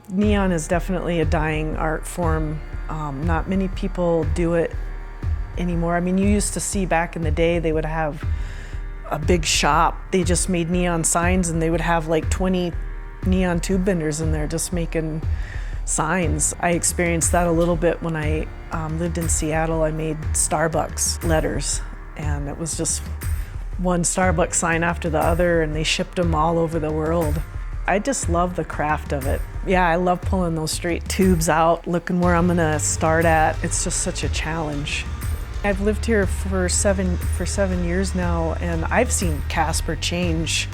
Neon is definitely a dying art form. Not many people do it anymore. I mean, you used to see back in the day, they would have a big shop. They just made neon signs and they would have like 20 neon tube benders in there just making signs. I experienced that a little bit when I lived in Seattle. I made Starbucks letters, and it was just one Starbucks sign after the other, and they shipped them all over the world. I just love the craft of it. Yeah, I love pulling those straight tubes out, looking where I'm gonna start at. It's just such a challenge. I've lived here for seven years now, and I've seen Casper change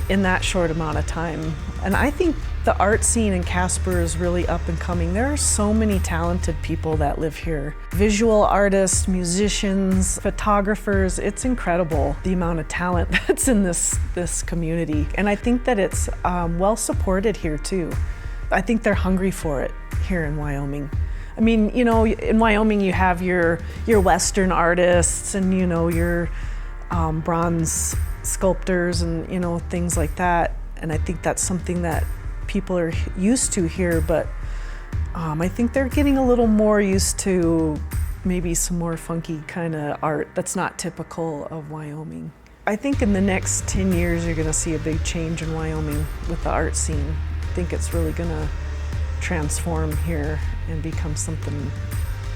in that short amount of time. And I think the art scene in Casper is really up and coming. There are so many talented people that live here. Visual artists, musicians, photographers. It's incredible the amount of talent that's in this community. And I think that it's well supported here too. I think they're hungry for it here in Wyoming. I mean, you know, in Wyoming you have your Western artists and, you know, your bronze sculptors and, you know, things like that. And I think that's something that people are used to here, but I think they're getting a little more used to maybe some more funky kind of art that's not typical of Wyoming. I think in the next 10 years you're gonna see a big change in Wyoming with the art scene. I think it's really gonna transform here and become something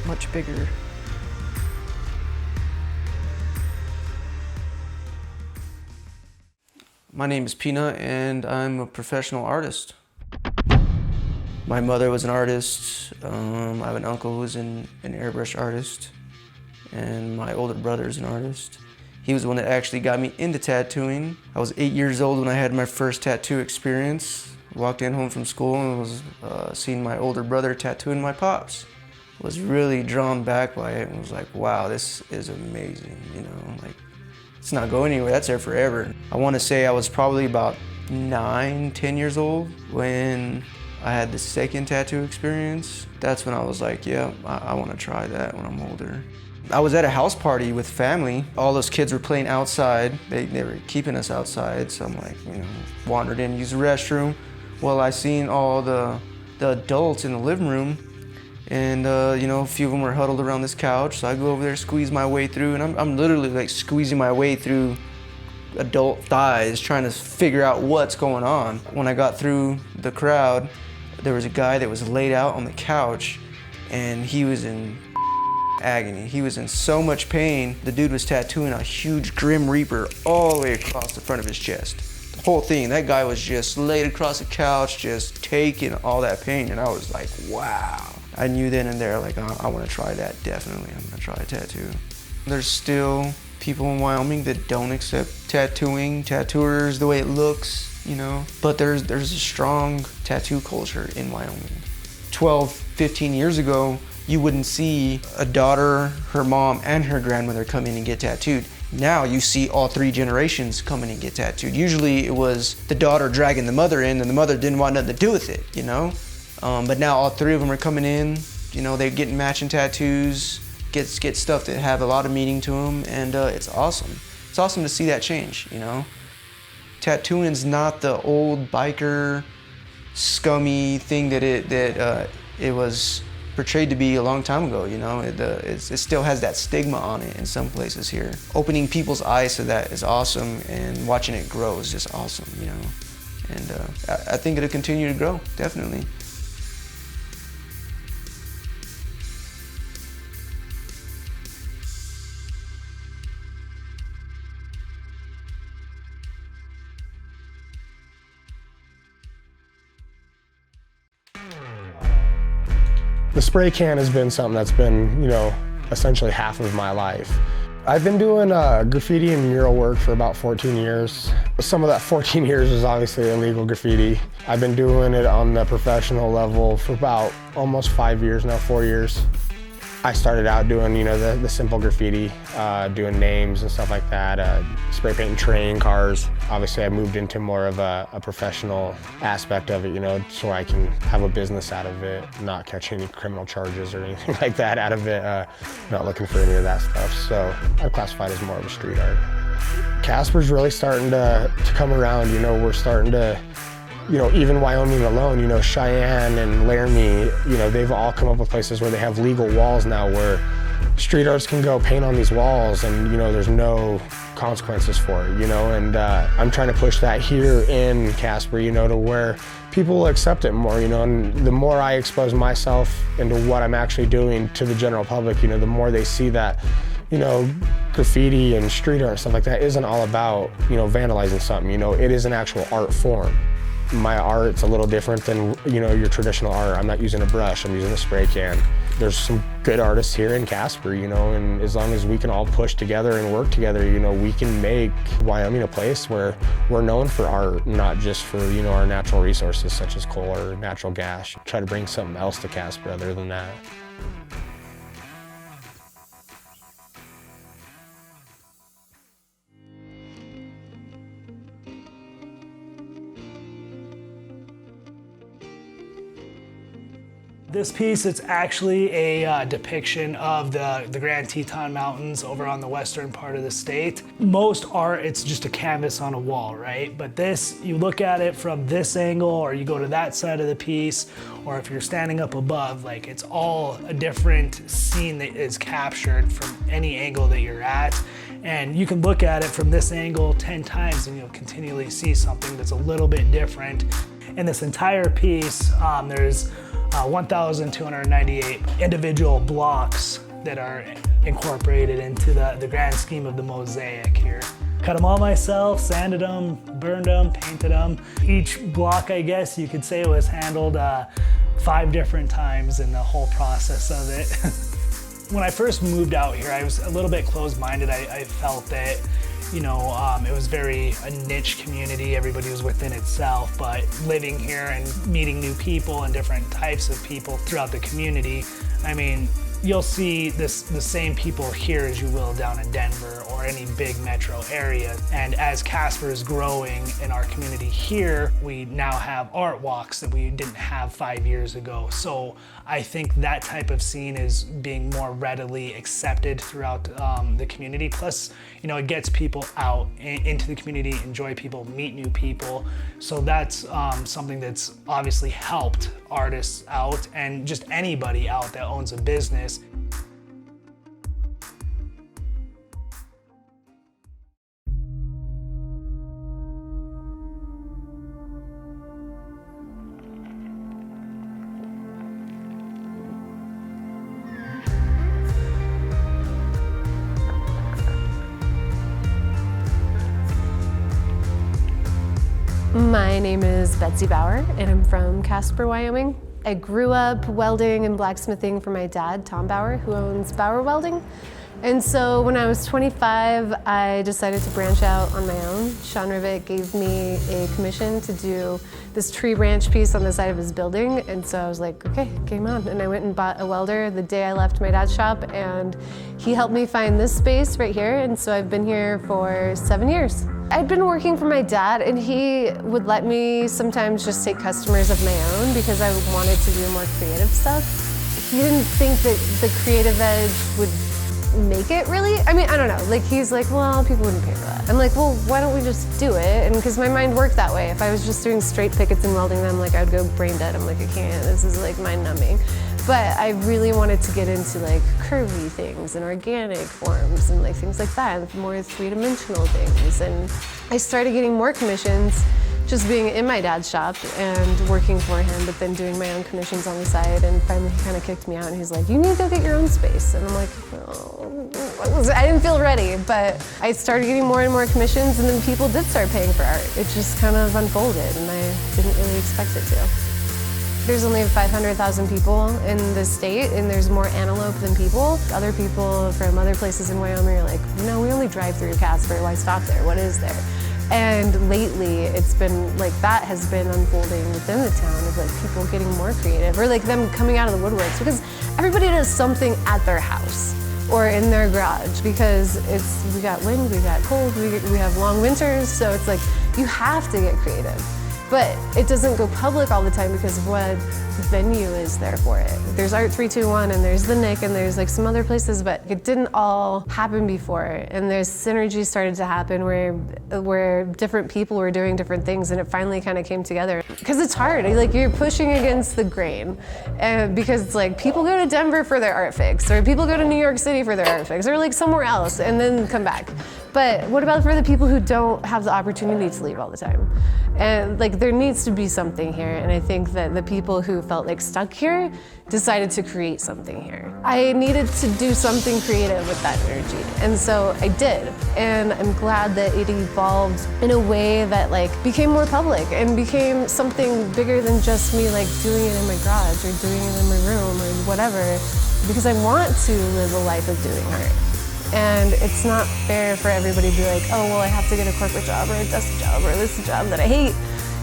much bigger. My name is Pnut, and I'm a professional artist. My mother was an artist. I have an uncle who's an airbrush artist, and my older brother is an artist. He was the one that actually got me into tattooing. I was 8 years old when I had my first tattoo experience. Walked in home from school and was seeing my older brother tattooing my pops. Was really drawn back by it and was like, wow, this is amazing, you know, like, it's not going anywhere, that's there forever. I want to say I was probably about 9, 10 years old when I had the second tattoo experience. That's when I was like, yeah, I want to try that when I'm older. I was at a house party with family. All those kids were playing outside. They were keeping us outside, so I'm like, you know, wandered in, used the restroom. Well, I seen all the adults in the living room, and you know, a few of them were huddled around this couch. So I go over there, squeeze my way through, and I'm literally like squeezing my way through adult thighs, trying to figure out what's going on. When I got through the crowd, there was a guy that was laid out on the couch, and he was in agony. He was in so much pain. The dude was tattooing a huge Grim Reaper all the way across the front of his chest. Whole thing. That guy was just laid across the couch, just taking all that pain, and I was like, wow. I knew then and there, like, I want to try that, definitely. I'm gonna try a tattoo. There's still people in Wyoming that don't accept tattooers the way it looks, you know, but there's a strong tattoo culture in Wyoming. 12, 15 years ago, you wouldn't see a daughter, her mom, and her grandmother come in and get tattooed. Now you see all 3 generations come in and get tattooed. Usually it was the daughter dragging the mother in, and the mother didn't want nothing to do with it, you know? But now all 3 of them are coming in, you know, they're getting matching tattoos, get stuff that have a lot of meaning to them, and it's awesome. It's awesome to see that change, you know? Tattooing's not the old biker, scummy thing that it was portrayed to be a long time ago, you know. It still has that stigma on it in some places here. Opening people's eyes to that is awesome, and watching it grow is just awesome, you know. And I think it'll continue to grow, definitely. The spray can has been something that's been, you know, essentially half of my life. I've been doing graffiti and mural work for about 14 years. Some of that 14 years is obviously illegal graffiti. I've been doing it on the professional level for about almost 5 years now, 4 years. I started out doing, you know, the simple graffiti, doing names and stuff like that, spray painting train cars. Obviously, I moved into more of a professional aspect of it, you know, so I can have a business out of it, not catch any criminal charges or anything like that out of it, not looking for any of that stuff. So I classify it as more of a street art. Casper's really starting to come around, you know, we're starting to You know, even Wyoming alone, you know, Cheyenne and Laramie, you know, they've all come up with places where they have legal walls now where street artists can go paint on these walls and, you know, there's no consequences for it, you know, and I'm trying to push that here in Casper, you know, to where people will accept it more, you know, and the more I expose myself into what I'm actually doing to the general public, you know, the more they see that, you know, graffiti and street art and stuff like that isn't all about, you know, vandalizing something, you know, it is an actual art form. My art's a little different than, you know, your traditional art. I'm not using a brush, I'm using a spray can. There's some good artists here in Casper, you know, and as long as we can all push together and work together, you know, we can make Wyoming a place where we're known for art, not just for, you know, our natural resources such as coal or natural gas. Try to bring something else to Casper other than that. This piece, it's actually a depiction of the Grand Teton Mountains over on the western part of the state. Most art, it's just a canvas on a wall, right? But this, you look at it from this angle, or you go to that side of the piece, or if you're standing up above, like it's all a different scene that is captured from any angle that you're at. And you can look at it from this angle 10 times and you'll continually see something that's a little bit different. In this entire piece, there's 1,298 individual blocks that are incorporated into the grand scheme of the mosaic here. Cut them all myself, sanded them, burned them, painted them. Each block, I guess you could say, was handled 5 different times in the whole process of it. When I first moved out here, I was a little bit closed-minded. I felt that, you know, it was a niche community, everybody was within itself, but living here and meeting new people and different types of people throughout the community, I mean, you'll see the same people here as you will down in Denver or any big metro area. And as Casper is growing in our community here, we now have art walks that we didn't have 5 years ago. So I think that type of scene is being more readily accepted throughout the community. Plus, you know, it gets people out into the community, enjoy people, meet new people. So that's something that's obviously helped artists out and just anybody out that owns a business. My name is Betsy Bower, and I'm from Casper, Wyoming. I grew up welding and blacksmithing for my dad, Tom Bower, who owns Bower Welding. And so when I was 25, I decided to branch out on my own. Sean Rivet gave me a commission to do this tree branch piece on the side of his building. And so I was like, okay, game on. And I went and bought a welder the day I left my dad's shop, and he helped me find this space right here. And so I've been here for 7 years. I'd been working for my dad, and he would let me sometimes just take customers of my own because I wanted to do more creative stuff. He didn't think that the creative edge would make it, really. I mean, I don't know, like he's like, well, people wouldn't pay for that. I'm like, well, why don't we just do it? And because my mind worked that way. If I was just doing straight pickets and welding them, like I'd go brain dead. I'm like, I can't, this is like mind numbing. But I really wanted to get into like curvy things and organic forms and like things like that, and more three-dimensional things. And I started getting more commissions just being in my dad's shop and working for him, but then doing my own commissions on the side. And finally he kind of kicked me out and he's like, you need to go get your own space. And I'm like, oh, I didn't feel ready, but I started getting more and more commissions, and then people did start paying for art. It just kind of unfolded, and I didn't really expect it to. There's only 500,000 people in the state, and there's more antelope than people. Other people from other places in Wyoming are like, no, we only drive through Casper, why stop there, what is there? And lately, it's been like that has been unfolding within the town of like people getting more creative, or like them coming out of the woodworks, because everybody does something at their house or in their garage, because we got wind, we got cold, we have long winters, so it's like you have to get creative. but it doesn't go public all the time because of what venue is there for it. There's Art 321 and there's the Nick and there's like some other places, but it didn't all happen before. And there's synergy started to happen where different people were doing different things, and it finally kind of came together. Because it's hard, like you're pushing against the grain, because it's like people go to Denver for their art fix, or people go to New York City for their art fix, or like somewhere else and then come back. But what about for the people who don't have the opportunity to leave all the time? And like there needs to be something here, and I think that the people who felt like stuck here decided to create something here. I needed to do something creative with that energy, and so I did. And I'm glad that it evolved in a way that like became more public and became something bigger than just me like doing it in my garage or doing it in my room or whatever, because I want to live a life of doing art. And it's not fair for everybody to be like, oh, well, I have to get a corporate job or a desk job or this job that I hate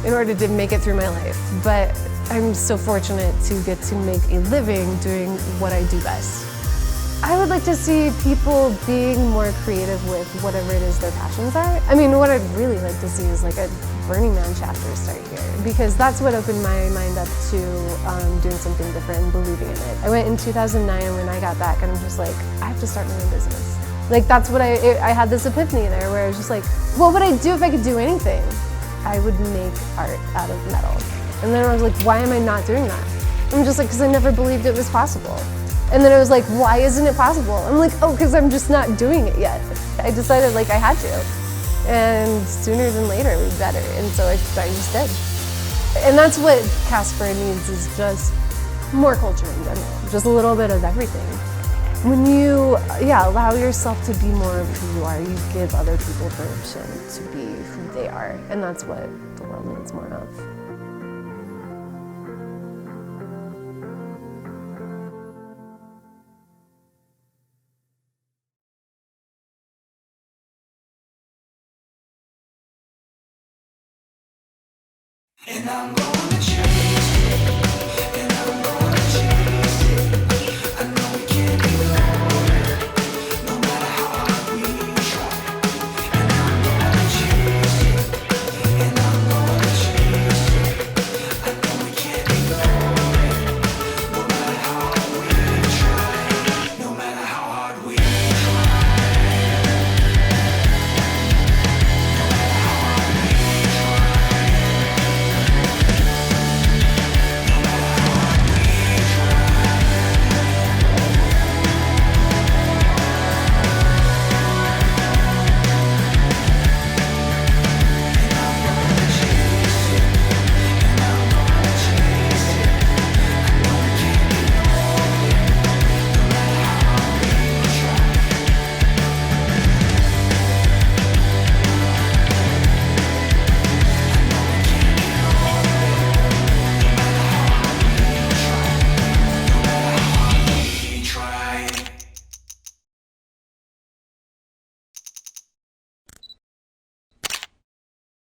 in order to make it through my life. But I'm so fortunate to get to make a living doing what I do best. I would like to see people being more creative with whatever it is their passions are. I mean, what I'd really like to see is like a Burning Man chapter start here, because that's what opened my mind up to doing something different and believing in it. I went in 2009 when I got back, and I'm just like, I have to start my own business. Like that's what I had this epiphany there where I was just like, what would I do if I could do anything? I would make art out of metal. And then I was like, why am I not doing that? I'm just like, because I never believed it was possible. And then I was like, why isn't it possible? I'm like, oh, because I'm just not doing it yet. I decided like I had to. And sooner than later it was better. And so I just did. And that's what Casper needs, is just more culture in general. Just a little bit of everything. When you allow yourself to be more of who you are, you give other people permission to be who they are. And that's what the world needs more of. And I'm gonna